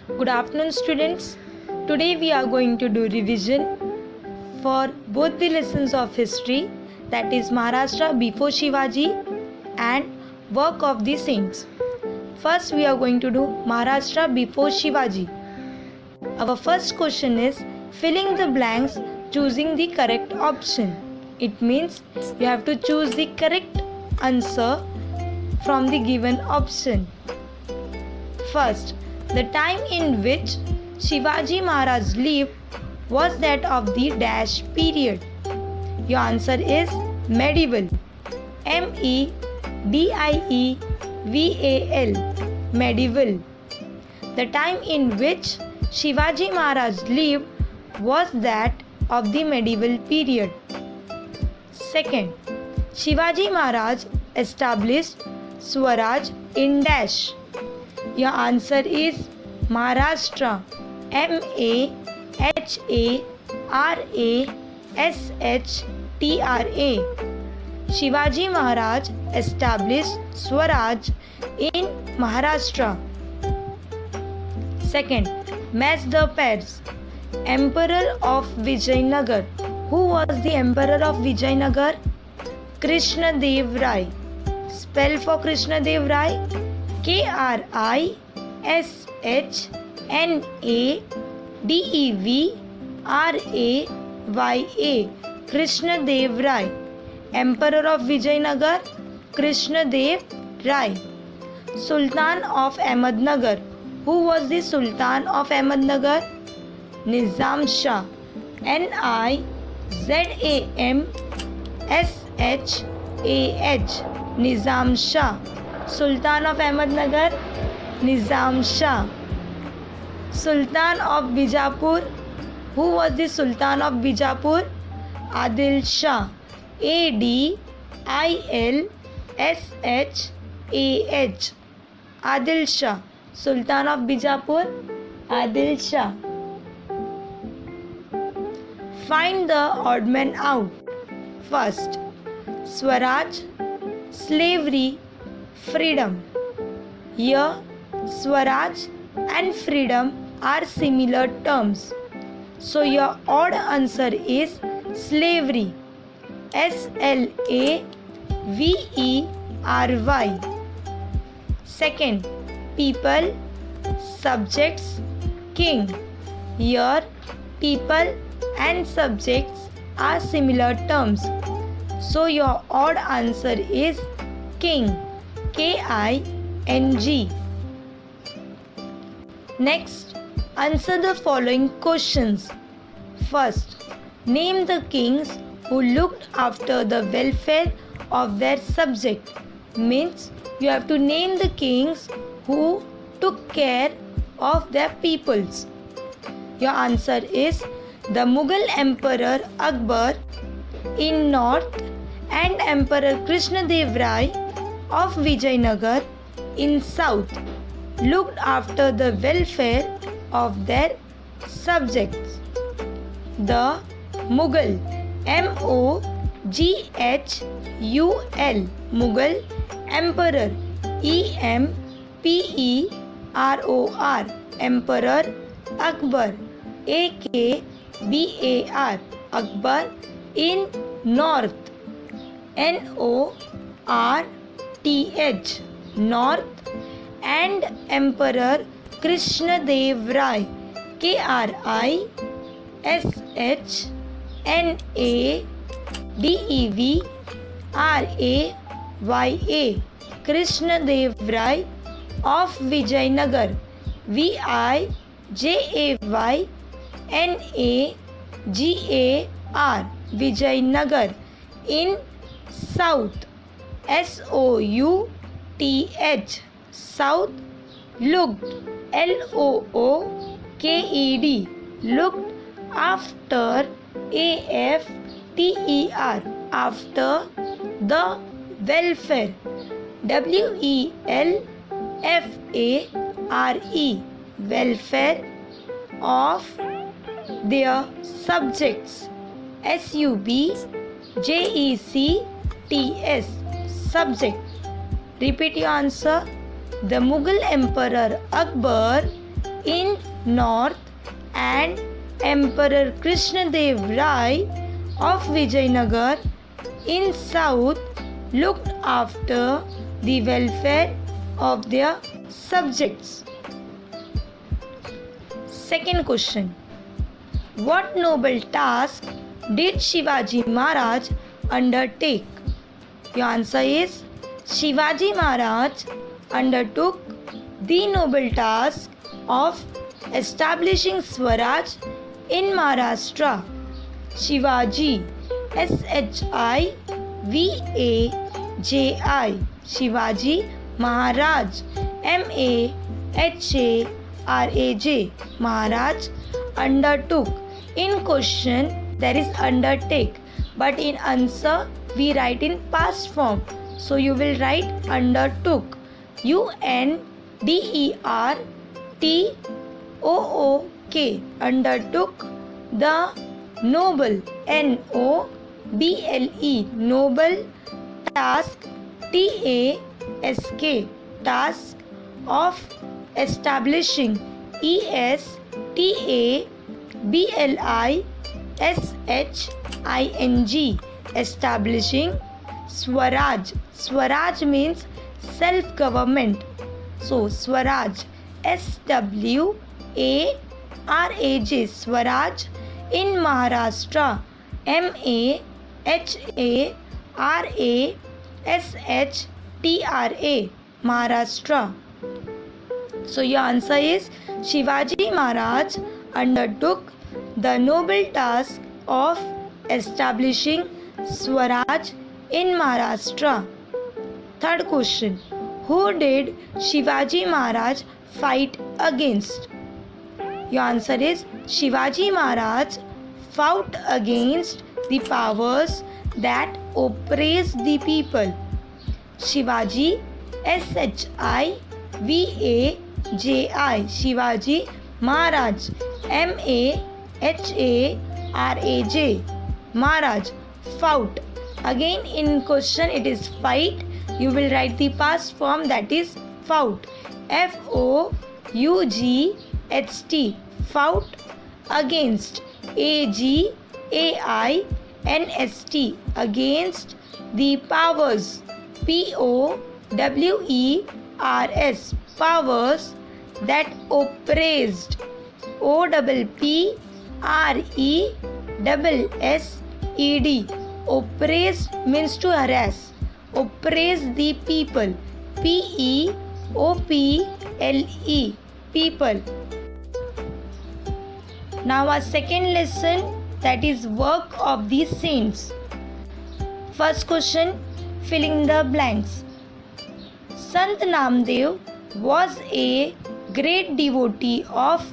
Good afternoon, students. Today we are going to do revision for both the lessons of history, that is Maharashtra before Shivaji and work of the saints. First we are going to do Maharashtra before Shivaji. Our first question is filling the blanks choosing the correct option. It means you have to choose the correct answer from the given option. First, the time in which Shivaji Maharaj lived was that of the dash period. Your answer is medieval. MEDIEVAL. Medieval. The time in which Shivaji Maharaj lived was that of the medieval period. Second, Shivaji Maharaj established Swaraj in dash. Your answer is Maharashtra. MAHARASHTRA. Shivaji Maharaj established Swaraj in Maharashtra. Second, match the pairs. Emperor of Vijayanagar. Who was the Emperor of Vijayanagar? Krishna Dev Rai. Spell for Krishna Dev Rai. KRISHNADEVRAYA. Krishna Dev Rai. Emperor of Vijayanagar, Krishna Dev Rai. Sultan of Ahmednagar. Who was the Sultan of Ahmednagar? Nizam Shah. NIZAMSHAH. Nizam Shah. Sultan of Ahmednagar, Nizam Shah. Sultan of Bijapur. Who was the Sultan of Bijapur? Adil Shah. ADILSHAH. Adil Shah. Sultan of Bijapur, Adil Shah. Find the odd man out. First, Swaraj, slavery, freedom. Here, Swaraj and freedom are similar terms. So your odd answer is slavery. SLAVERY. Second, people, subjects, king. Here, people and subjects are similar terms. So your odd answer is king. KING. Next, answer the following questions. First, name the kings who looked after the welfare of their subject. Means you have to name the kings who took care of their peoples. Your answer is the Mughal Emperor Akbar in north and Emperor Krishna Dev Rai of Vijayanagar in south looked after the welfare of their subjects. The Mughal, MOGHUL, Mughal Emperor, EMPEROR, Emperor Akbar, AKBAR, Akbar in north, NORTH, north, and Emperor Krishna Dev Rai, KRISHNADEVRAYA, Krishna Dev Rai of Vijayanagar, VIJAYNAGAR, Vijayanagar in south, SOUTH, south, looked, LOOKED, looked after, AFTER, after the welfare, WELFARE, welfare of their subjects, SUBJECTS, subject. Repeat your answer. The Mughal Emperor Akbar in north and Emperor Krishnadev Rai of Vijayanagar in south looked after the welfare of their subjects. Second question. What noble task did Shivaji Maharaj undertake? Your answer is Shivaji Maharaj undertook the noble task of establishing Swaraj in Maharashtra. Shivaji, Shivaji, Shivaji Maharaj, Maharaj, Maharaj undertook. In question there is undertake, but in answer we write in past form. So you will write undertook. UNDERTOOK. Undertook the noble, NOBLE, noble task, TASK, task of establishing, ESTABLISHING, establishing Swaraj. Swaraj means self-government. So Swaraj, SWARAJ, Swaraj in Maharashtra, MAHARASHTRA, Maharashtra. So your answer is Shivaji Maharaj undertook the noble task of establishing Swaraj in Maharashtra. Third question. Who did Shivaji Maharaj fight against? Your answer is Shivaji Maharaj fought against the powers that oppress the people. Shivaji, SHIVAJI, Shivaji Maharaj, MAHARAJ, Maharaj fought. Again in question it is fight. You will write the past form, that is fought. FOUGHT, fought against. AGAINST, against the powers. POWERS, powers that oppressed. OPPRESSED, oppressed means to harass. Oppress the people. PEOPLE, people. Now our second lesson, that is work of the saints. First question, filling the blanks. Sant Namdev was a great devotee of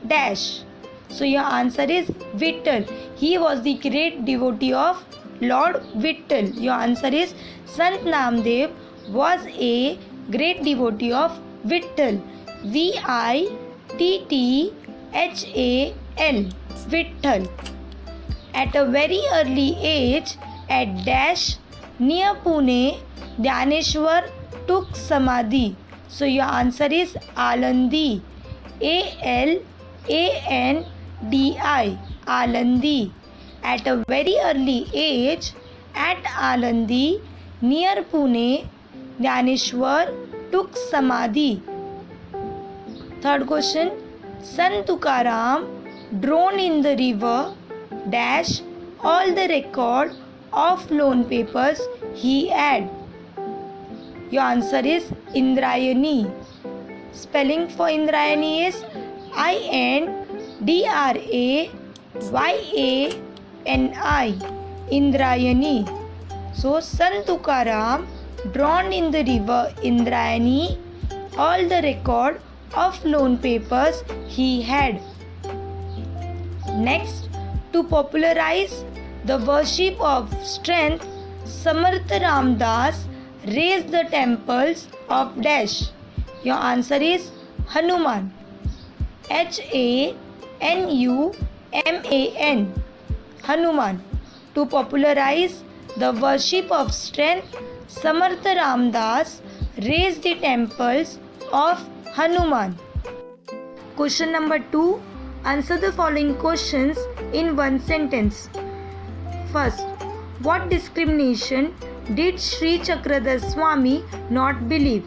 dash. So your answer is Vittal. He was the great devotee of Lord Vittal. Your answer is Sant Namdev was a great devotee of Vittal. VITTHAL, Vittal. At a very early age, at dash near Pune, Dhaneshwar took Samadhi. So your answer is Alandi. ALANDI, Alandi. At a very early age, at Alandi near Pune, Dhaneshwar took Samadhi. Third question. Sant Tukaram drowned in the river dash all the record of loan papers he had. Your answer is Indrayani. Spelling for Indrayani is INDRAYANI, Indrayani. So Sant Tukaram drowned in the river Indrayani all the record of loan papers he had. Next, to popularize the worship of strength, Samarth Ramdas raised the temples of dash. Your answer is Hanuman. HANUMAN, Hanuman. To popularize the worship of strength, Samarth Ramdas raised the temples of Hanuman. Question number 2. Answer the following questions in one sentence. First, what discrimination did Sri Chakradas Swami not believe?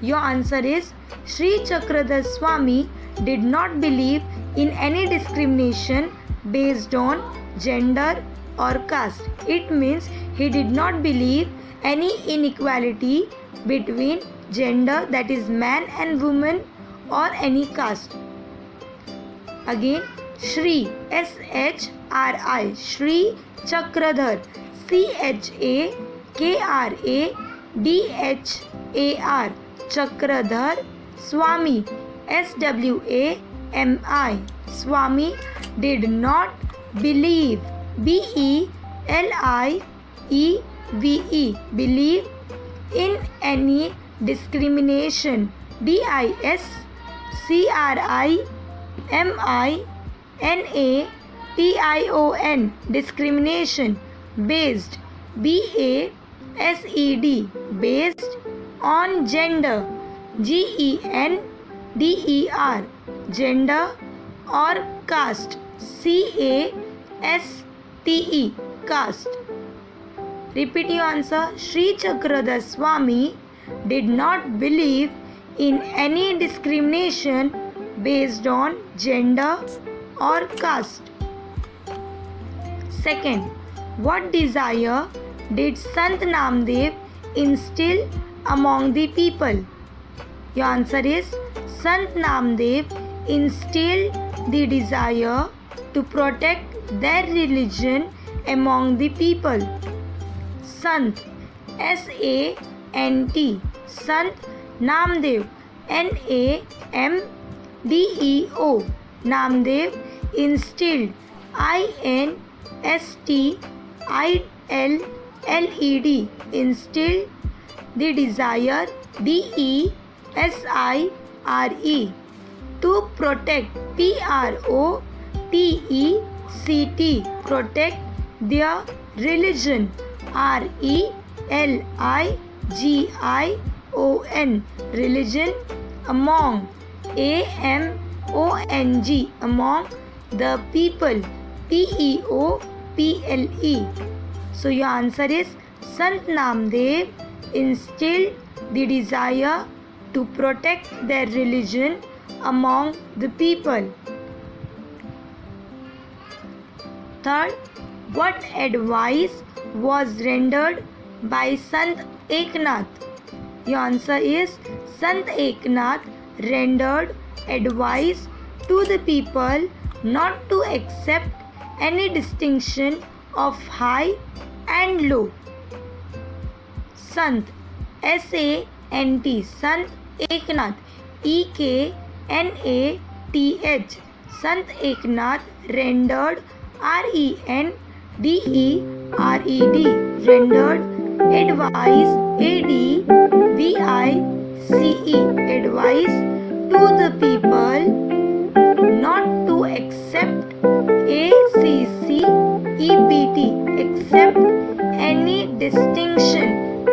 Your answer is Sri Chakradas Swami did not believe in any discrimination based on gender or caste. It means he did not believe any inequality between gender, that is man and woman, or any caste. Again, Shri, S-H-R-I, Shri Chakradhar, C-H-A-K-R-A-D-H-A-R, Chakradhar Swami, S-W-A-M-I, Swami did not believe, B-E-L-I-E-V-E, believe in any discrimination, D-I-S-C-R-I-M-I-N-A-T-I-O-N, discrimination, based, B-A-S-E-D, based on gender, G-E-N-D-E-R, gender, or caste, C-A-S-T-E, caste. Repeat your answer. Sri Chakradas Swami did not believe in any discrimination based on gender or caste. Second, what desire did Sant Namdev instill among the people? Your answer is Sant Namdev instilled the desire to protect their religion among the people. Sant, S-A-N-T, Sant Namdev, N-A-M-D-E-O, Namdev instilled, I-N-S-T-I-L-L-E-D, instilled the desire, D-E-S-I-R-E, to protect, P-R-O-T-E-C-T, protect their religion, R-E-L-I-G-I-O-N, religion, among, A-M-O-N-G, among the people, P-E-O-P-L-E. So your answer is Sant Namdev instilled the desire to protect their religion among the people. Third, what advice was rendered by Sant Eknath? Your answer is Sant Eknath rendered advice to the people not to accept any distinction of high and low. Sant, S-A-N-T, Sant Eknath, E-K-N-A-T-H, Sant Eknath rendered, R-E-N-D-E-R-E-D, rendered advice, A-D-V-I-C-E, advice to the people not to accept, A-C-C-E-P-T, accept any distinction,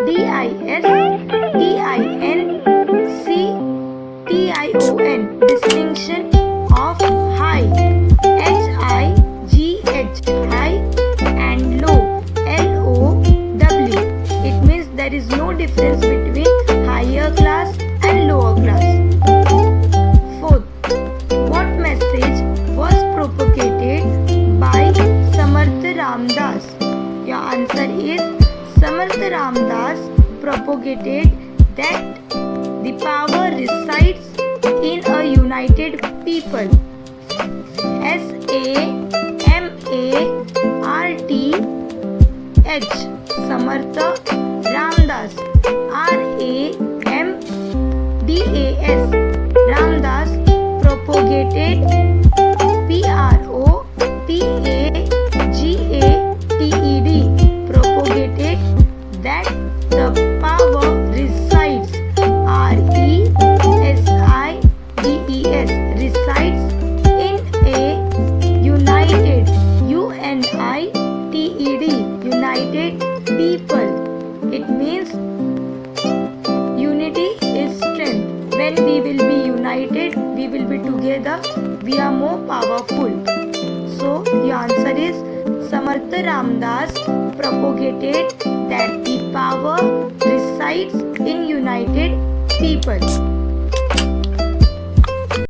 D-I-S-T-I-N-C-T-I-O-N, distinction of high, H-I-G-H, high, and low, L-O-W. It means there is no difference between higher class and lower class. Fourth, what message was propagated by Samarth Ramdas? Your answer is Samarth Ramdas propagated that the power resides in a united people. S-A-M-A-R-T-H, Samarth Ramdas, R-A-M-D-A-S, Ramdas propagated, P-R-O-P-A-G-A-T-E-D, propagated that the power resides, R-E-S-I-D-E-S, resides in a united, U-N-I-T-E-D, united people. It means unity is strength. When we will be united, we will be together. together we are more powerful. So the answer is Samarth Ramdas propagated that the power resides in united people.